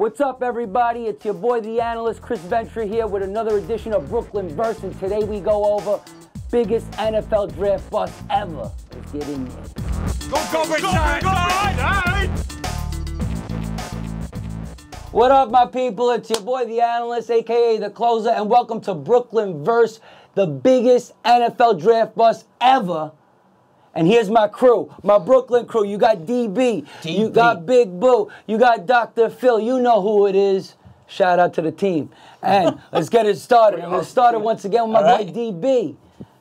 What's up, everybody? It's your boy, the analyst, Chris Venture here with another edition of Brooklyn Verse, and today we go over biggest NFL draft bust ever. Let's get in there. Go, Bridgeside! What up, my people? It's your boy, the analyst, a.k.a. the closer, and welcome to Brooklyn Verse, the biggest NFL draft bust ever. And here's my crew, my Brooklyn crew. You got DB, you got Big Boo, you got Dr. Phil. You know who it is. Shout out to the team. And let's get it started. I'm going to start it once again with my boy DB.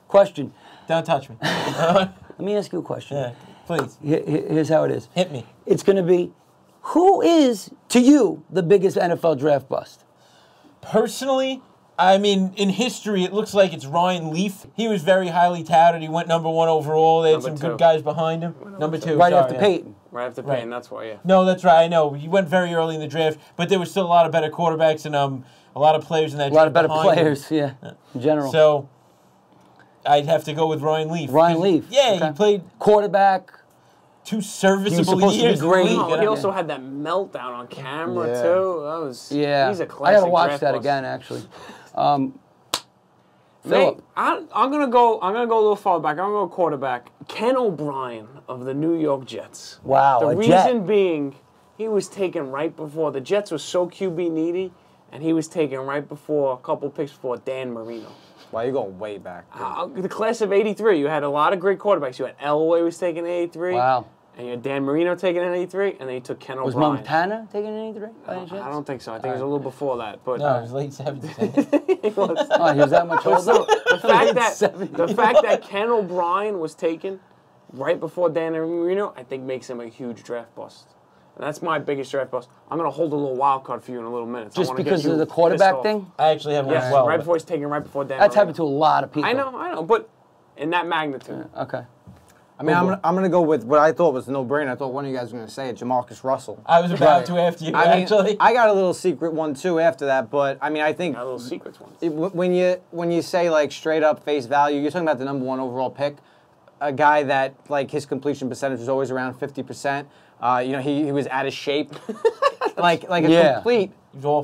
Question. Don't touch me. Let me ask you a question. Yeah, please. Here's how it is. Hit me. It's going to be, who is, to you, the biggest NFL draft bust? Personally, I mean, in history, it looks like it's Ryan Leaf. He was very highly touted. He went #1 overall. They had some good guys behind him. Number two. Right after Peyton. Right after Peyton, that's why, yeah. No, that's right. I know. He went very early in the draft, but there was still a lot of better quarterbacks and a lot of players in that draft. A lot of better players, yeah, in general. So, I'd have to go with Ryan Leaf. Ryan Leaf. Yeah, he played quarterback. 2 serviceable supposed to be years. great. He also had that meltdown on camera, too. That was, he's a classic. I got to watch that again, actually. Philip. I'm gonna go a little farther back. I'm gonna go quarterback. Ken O'Brien of the New York Jets. Wow, the a reason Jet. being, he was taken right before the Jets were so QB needy, and he was taken right before a couple picks before Dan Marino. Wow, you're going way back. The class of '83, you had a lot of great quarterbacks. You had Elway was taken in '83. Wow. And you had Dan Marino taken in '83, and then you took Ken O'Brien. Was Montana taken in '83? I don't think so. I think it was a little before that. But No, it was late 70s. he was. Oh, he was that much older? The fact that Ken O'Brien was taken right before Dan Marino, I think makes him a huge draft bust. And that's my biggest draft bust. I'm going to hold a little wild card for you in a little minute. Just because of the quarterback thing? I actually have one Yes, as well. right before he's taken, right before Dan That's Marino. happened to a lot of people. I know, but in that magnitude. Okay. I mean, I'm gonna go with what I thought was a no-brainer. I thought one of you guys was gonna say it, JaMarcus Russell. I was about to after you, actually. I got a little secret one too after that, but I mean, I think Got a little secrets ones. when you say like straight up face value, you're talking about the #1 overall pick, a guy that like his completion percentage was always around 50%. You know, he was out of shape, like a complete,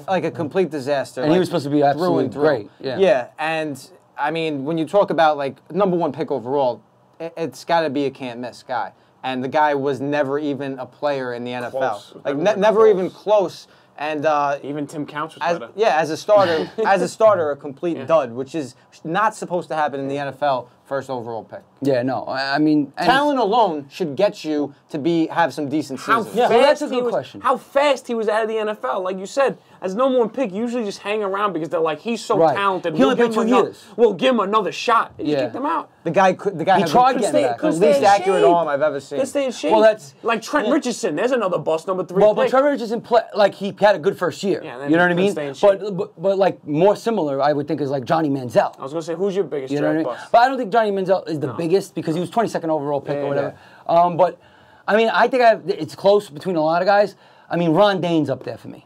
like a complete disaster. And he was supposed to be absolutely great. Yeah. Yeah, and I mean, when you talk about like #1 pick overall, it's got to be a can't-miss guy. And the guy was never even a player in the NFL. Close. Like, never even close. And even Tim Couch was better. Yeah, as a starter, a complete dud, which is not supposed to happen in the NFL. First overall pick. Yeah, no, I mean... Talent alone should get you to have some decent seasons. Yeah, well, that's a good question. How fast he was out of the NFL. Like you said, as #1 pick, you usually just hang around because they're like, he's so talented. He only played 2 years. We'll give him another shot. They just kicked him out. The guy had tried getting back. the least accurate arm I've ever seen. Could stay in shape. Well, that's... Like Trent Richardson. There's another bust, #3 Well, but pick. Trevor Richardson, like, he had a good first year. Yeah, then you know what I mean? stay in shape. But like, more similar, I would think, is like Johnny Manziel. I was going to say, who's your biggest You know what I draft mean? bust? But I don't think Johnny Manziel is the biggest because he was 22nd overall pick or whatever. But, I mean, I think it's close between a lot of guys. I mean, Ron Dayne's up there for me.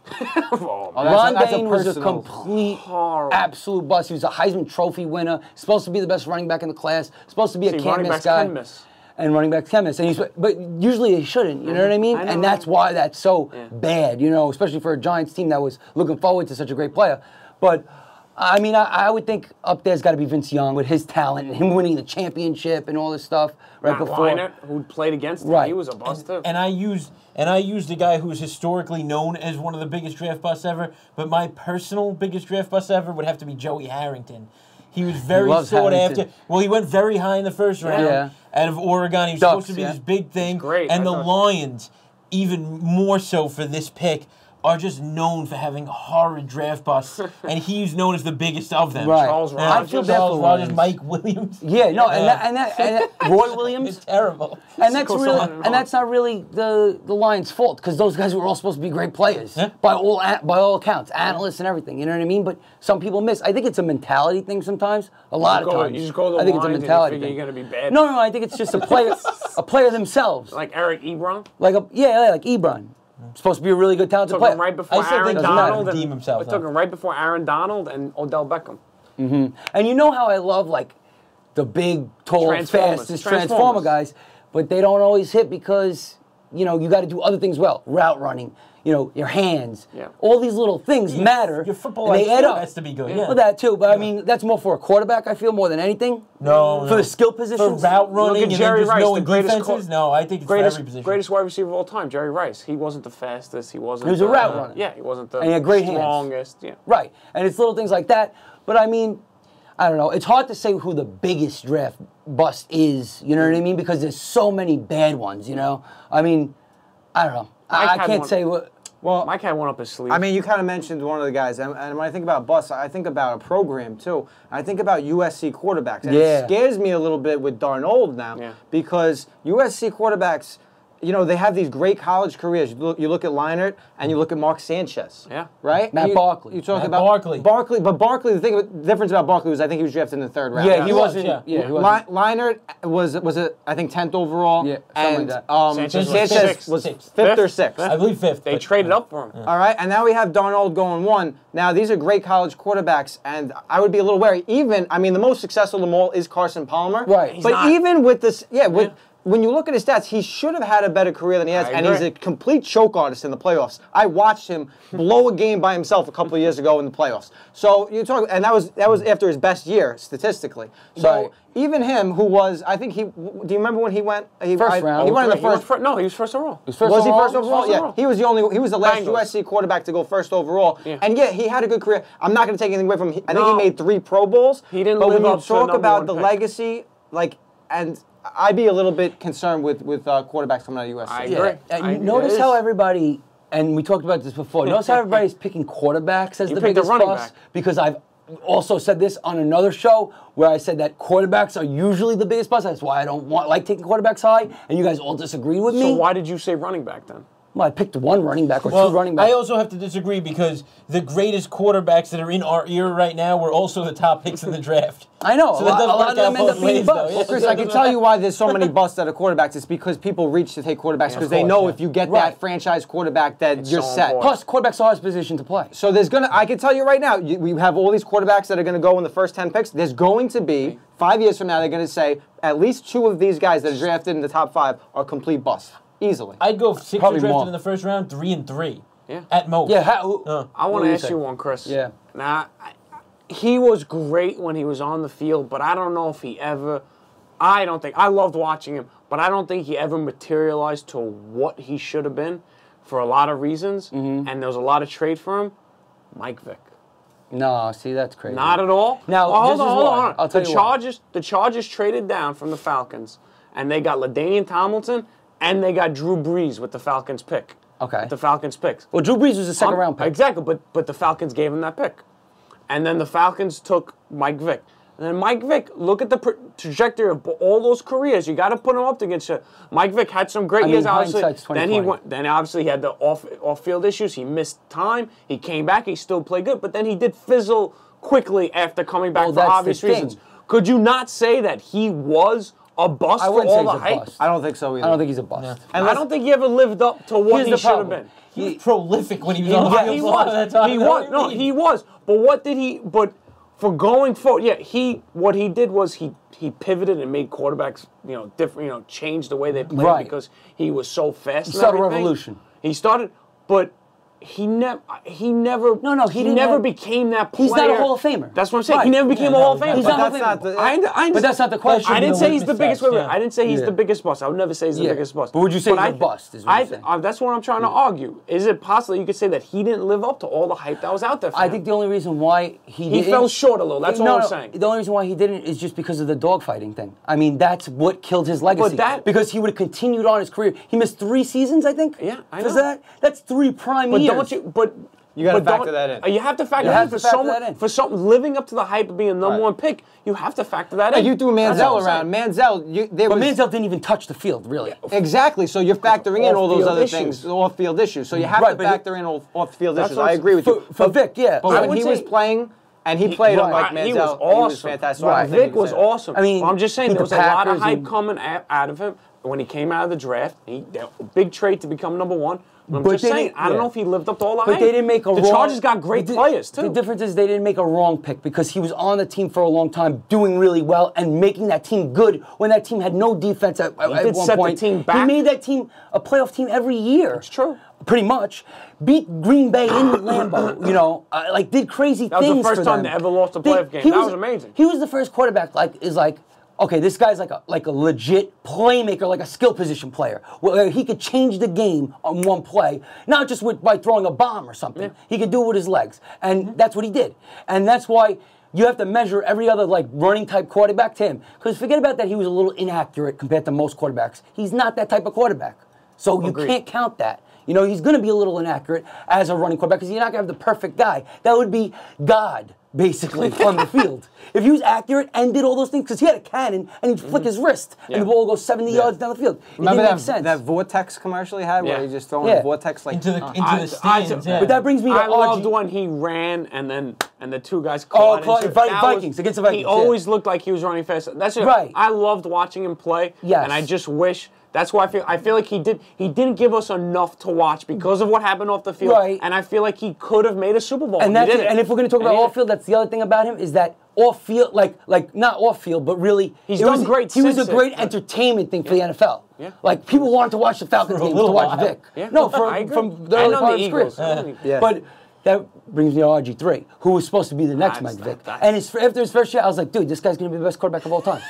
Ron Dayne was a complete, absolute bust. He was a Heisman Trophy winner. Supposed to be the best running back in the class. Supposed to be a can't-miss guy. And running back can miss. But usually they shouldn't, you know what I mean? And that's why that's so bad, you know, especially for a Giants team that was looking forward to such a great player. But, I mean, I would think up there's got to be Vince Young with his talent and him winning the championship and all this stuff before. Leinart, who played against him, he was a bust too. And I used a guy who's historically known as one of the biggest draft busts ever, but my personal biggest draft bust ever would have to be Joey Harrington. He was very sought after. Well, he went very high in the first round out of Oregon. He was supposed to be this big thing. Great. And the Lions, even more so for this pick, are just known for having horrid draft busts, and he's known as the biggest of them. Right. Charles Rogers, Mike Williams. Yeah, no, and that Roy Williams. It's terrible. And that's not really the Lions' fault because those guys were all supposed to be great players by all accounts, analysts and everything. You know what I mean? But some people miss. I think it's a mentality thing sometimes. A lot of times. You just go to the I think it's a Lions mentality and you thing. think you're gonna be bad. No, I think it's just a player themselves. Like Eric Ebron. Like Ebron. Supposed to be a really good talented Took player. him right before Aaron Donald. It took him right before Aaron Donald and Odell Beckham. And you know how I love like the big, tall, fastest Transformer guys, but they don't always hit because you know, you got to do other things well. Route running, you know, your hands. Yeah. All these little things matter. Your football and they add up. has to be good. Yeah. Well, that too, but I mean, that's more for a quarterback, I feel, more than anything. No, For the skill positions. For route running and Jerry then just Rice, knowing the greatest defenses? No, I think it's for every position. Greatest wide receiver of all time, Jerry Rice. He wasn't the fastest. He wasn't. He was a route runner. Yeah, he wasn't the And he had great hands. strongest. Yeah. Right. And it's little things like that. But I mean, I don't know. It's hard to say who the biggest draft bust is, you know what I mean? Because there's so many bad ones, you know? I mean, I don't know. I can't say what. Well, Mike had one up his sleeve. I mean, you kind of mentioned one of the guys, and when I think about busts, I think about a program too. I think about USC quarterbacks, and it scares me a little bit with Darnold now because USC quarterbacks, you know, they have these great college careers. You look at Leinart and you look at Mark Sanchez. Yeah. Right? Matt Barkley. You talk Matt about Barkley. But Barkley, the difference about Barkley was I think he was drafted in the 3rd round. Yeah, he wasn't. Yeah. Yeah, he wasn't. Leinart was I think 10th overall. Yeah, and something like that. Sanchez was 5th or 6th. I believe 5th. They traded up for him. All right, and now we have Darnold going 1. Now, these are great college quarterbacks, and I would be a little wary. Even, I mean, the most successful of them all is Carson Palmer. Right. But even with this, when you look at his stats, he should have had a better career than he has, and he's a complete choke artist in the playoffs. I watched him blow a game by himself a couple of years ago in the playoffs. So you talk, and that was after his best year statistically. So even him, who was, I think do you remember when he went? First round. He went in the first. No, he was first overall. Was he first overall? First overall. Yeah, he was the last Bengals. USC quarterback to go first overall. Yeah. And yeah, he had a good career. I'm not going to take anything away from him. I think No. he made 3 Pro Bowls. He didn't but live when you up to the talk number about one the pick. legacy, and I'd be a little bit concerned with quarterbacks coming out of USC. I agree. And notice how everybody, and we talked about this before, notice how everybody's picking quarterbacks as the picked a biggest running bust? back. Because I've also said this on another show where I said that quarterbacks are usually the biggest bust. That's why I don't like taking quarterbacks high, and you guys all disagreed with me. So why did you say running back then? Well, I picked 1 running back or 2 running backs. I also have to disagree because the greatest quarterbacks that are in our era right now were also the top picks in the draft. I know. So that does a lot work of them out end up both being ways, busts. though. Well, Chris, I can tell you why there's so many busts out of quarterbacks. It's because people reach to take quarterbacks because they know if you get that franchise quarterback that you're so set. important. Plus, quarterback's the hardest position to play. So I can tell you right now, we have all these quarterbacks that are going to go in the first 10 picks. There's going to be, 5 years from now, they're going to say at least 2 of these guys that are drafted in the top 5 are complete busts. Easily. I'd go 6 Probably drafted more. in the first round, 3 and 3. Yeah. At most. Yeah, I want to ask you one, Chris. Yeah. Now, he was great when he was on the field, but I don't know if he ever. I loved watching him, but I don't think he ever materialized to what he should have been for a lot of reasons, and there was a lot of trade for him. Mike Vick. No, see, that's crazy. Not at all. Now, well, hold on. I'll tell you why. The Chargers traded down from the Falcons, and they got LaDainian Tomlinson, and they got Drew Brees with the Falcons pick. Okay. With the Falcons picks. Well, Drew Brees was a second-round pick. Exactly, but the Falcons gave him that pick. And then the Falcons took Mike Vick. And then Mike Vick, look at the trajectory of all those careers. You got to put him up against you. Mike Vick had some great years, obviously. Then obviously he had the off-field issues. He missed time. He came back. He still played good. But then he did fizzle quickly after coming back for obvious reasons. Could you not say that he was a bust for all the hype? I don't think so either. I don't think he's a bust. No. And I don't think he ever lived up to what he should have been. He was prolific when he was on the field. He was. But what did he? But for going forward, what he did was he pivoted and made quarterbacks, different, change the way they played because he was so fast. He started a revolution. He started, but he never became that player. He's not a Hall of Famer. That's what I'm saying. He never became a Hall of Famer. He's not a Hall of Famer. But that's not the question. I didn't say he's the biggest. I didn't say he's the biggest bust. I would never say he's the biggest bust. But would you say he's a bust? Is what you're saying. That's what I'm trying to argue. Is it possible you could say that he didn't live up to all the hype that was out there for him? I think the only reason why he fell short a little. That's all I'm saying. The only reason why he didn't is just because of the dogfighting thing. I mean, that's what killed his legacy. Because he would have continued on his career. He missed 3 seasons, I think. Yeah, I know. That's 3 prime years. You got to factor that in. You have to factor that in. For something living up to the hype of being a number 1 pick, you have to factor that in. You threw Manziel around. But Manziel didn't even touch the field, really. Exactly. So you're factoring in all those other things, off-field issues. So you have to factor in off-field issues. I agree with you. For Vick, yeah. But when he was playing, and he played like Manziel, he was awesome. fantastic. Vick was awesome. I mean, I'm just saying there was a lot of hype coming out of him, when he came out of the draft, big trade to become number one. I'm just saying, I don't know if he lived up to all the hype. But they didn't make a wrong... The Chargers got great players, too. The difference is they didn't make a wrong pick because he was on the team for a long time, doing really well, and making that team good when that team had no defense at one point. The team back. He made that team a playoff team every year. It's true. Pretty much. Beat Green Bay in Lambeau, you know, did crazy things for them. That was the first time they ever lost a playoff game. That was amazing. He was the first quarterback, okay, this guy's like a legit playmaker, like a skill position player, where he could change the game on one play, not just by throwing a bomb or something. Yeah. He could do it with his legs, and that's what he did. And that's why you have to measure every other running type quarterback to him. Because forget about that, he was a little inaccurate compared to most quarterbacks. He's not that type of quarterback, so you can't count that. You know, he's going to be a little inaccurate as a running quarterback because you're not going to have the perfect guy. That would be God, basically, on the field. If he was accurate and did all those things, because he had a cannon and he'd flick his wrist and the ball would go 70 yards down the field. Remember that Vortex commercial he had where he just throwing a Vortex into the stands? But that brings me to I loved when he ran and the two guys caught Vikings, against the Vikings. He always looked like he was running fast. That's right. I loved watching him play. Yes. And I just wish... That's why I feel like he didn't give us enough to watch because of what happened off the field. Right. And I feel like he could have made a Super Bowl. And that's it. And if we're going to talk about off field, that's the other thing about him is that off field, like not off field, but really, he was a great entertainment thing for the NFL. Yeah. Like people wanted to watch the Falcons games to watch Vick. Yeah. No, from the early part of his career. But that brings me to RG3, who was supposed to be the next Mike Vick. And after his first year, I was like, dude, this guy's going to be the best quarterback of all time.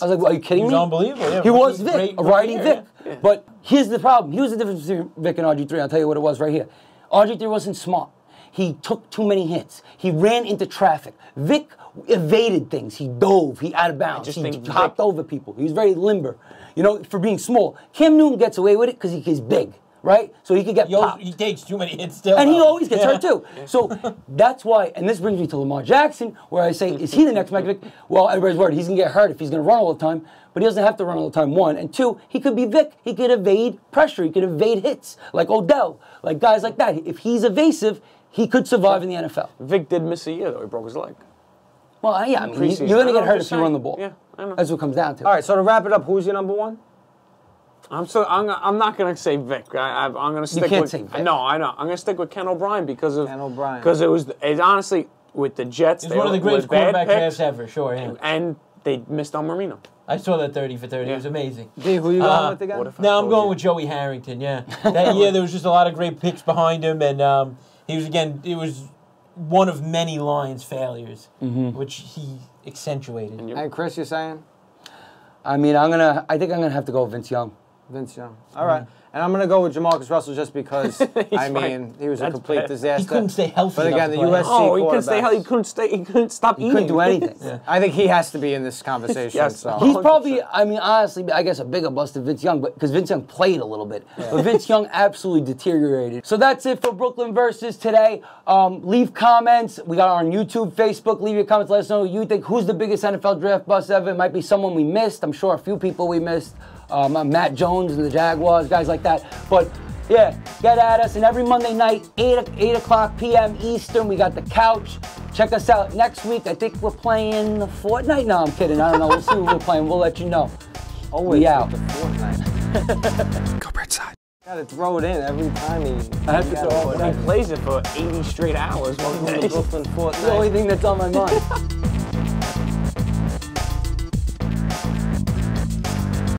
I was like, well, are you kidding me? He was unbelievable. Yeah, he was Vick, a riding Vick. Yeah. But here's the problem. Here's the difference between Vick and RG3. I'll tell you what it was right here. RG3 wasn't smart. He took too many hits. He ran into traffic. Vick evaded things. He dove. He out of bounds. He hopped over people. He was very limber, you know, for being small. Cam Newton gets away with it because he's big. Right? So he could get popped. He takes too many hits still. And he always gets hurt too. So that's why, and this brings me to Lamar Jackson, where I say, is he the next Michael Vick? Well, everybody's worried he's going to get hurt if he's going to run all the time, but he doesn't have to run all the time, one. And two, he could be Vick. He could evade pressure. He could evade hits, like Odell, like guys like that. If he's evasive, he could survive in the NFL. Vick did miss a year, though. He broke his leg. Well, yeah, I mean, you're going to get hurt if you run the ball. Yeah, I know. That's what it comes down to. All right, so to wrap it up, who's your number one? I'm not gonna say Vick. I'm gonna stick with. You can't say Vick. No, I know. I'm gonna stick with Ken O'Brien because it was honestly with the Jets. It's one of the greatest quarterback drafts ever. Sure, yeah. And they missed on Marino. I saw that 30 for 30. It was amazing. D, who you going with again? No, I'm going with Joey Harrington. Yeah, that year there was just a lot of great picks behind him, and he was it was one of many Lions failures, which he accentuated. And Chris, you're saying? I mean, I think I'm gonna have to go with Vince Young. Vince Young. All right. And I'm going to go with JaMarcus Russell just because, I mean, he was a complete disaster. He couldn't stay healthy. But again, the USC he couldn't stay healthy. He couldn't stop eating. He couldn't do anything. I think he has to be in this conversation. Yes. So. He's probably, I mean, honestly, I guess a bigger bust than Vince Young, because Vince Young played a little bit. Yeah. But Vince Young absolutely deteriorated. So that's it for Brooklyn Versus today. Leave comments. We got on YouTube, Facebook. Leave your comments. Let us know who you think. Who's the biggest NFL draft bust ever? It might be someone we missed. I'm sure a few people we missed. Matt Jones and the Jaguars, guys like that. But yeah, get at us. And every Monday night, 8 o'clock p.m. Eastern, we got the couch. Check us out next week. I think we're playing Fortnite. No, I'm kidding. I don't know. We'll see who we're playing. We'll let you know. Always we out. The Fortnite. Go Bridgeside. Gotta throw it in every time I have to throw it in. He plays it for 80 straight hours. Welcome to Brooklyn Fortnite. It's the only thing that's on my mind.